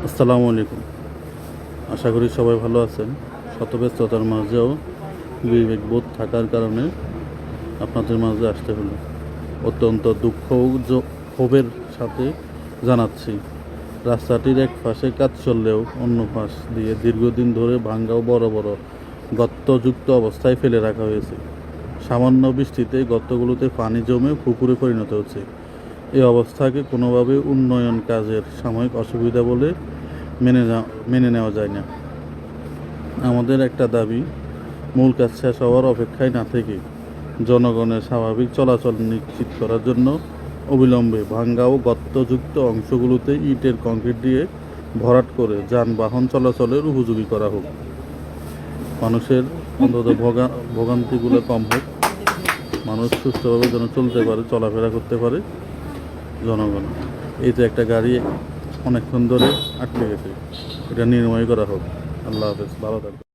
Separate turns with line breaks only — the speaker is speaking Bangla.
আসসালামু আলাইকুম। আশা করি সবাই ভালো আছেন। শত ব্যস্ততার মাঝেও বিবেকবোধ থাকার কারণে আপনাদের মাঝে আসতে হলো। অত্যন্ত দুঃখ ও ক্ষোভের সাথে জানাচ্ছি, রাস্তাটির এক পাশে কাজ চললেও অন্য পাশ দিয়ে দীর্ঘদিন ধরে ভাঙা ও বড় বড় গর্তযুক্ত অবস্থায় ফেলে রাখা হয়েছে। সামান্য বৃষ্টিতে গর্তগুলোতে পানি জমে পুকুরে পরিণত হচ্ছে। এই অবস্থাকে কোনোভাবে উন্নয়ন কাজের সাময়িক অসুবিধা বলে মেনে নেওয়া যায় না। আমাদের একটা দাবি, মূল কাজ শেষ হওয়ার অপেক্ষায় না থেকে জনগণের স্বাভাবিক চলাচল নিশ্চিত করার জন্য অবিলম্বে ভাঙ্গা ও গর্তযুক্ত অংশগুলোতে ইটের কংক্রিট দিয়ে ভরাট করে যানবাহন চলাচলের উপযোগী করা হোক। মানুষের অন্তত ভোগান্তিগুলো কম হোক, মানুষ সুস্থভাবে যেন চলতে পারে, চলাফেরা করতে পারে। জনগণ, এই তো একটা গাড়ি অনেকক্ষণ ধরে আটকে গেছে, এটা নির্ময় করা হোক। আল্লাহ হাফেজ, ভালো থাকবে।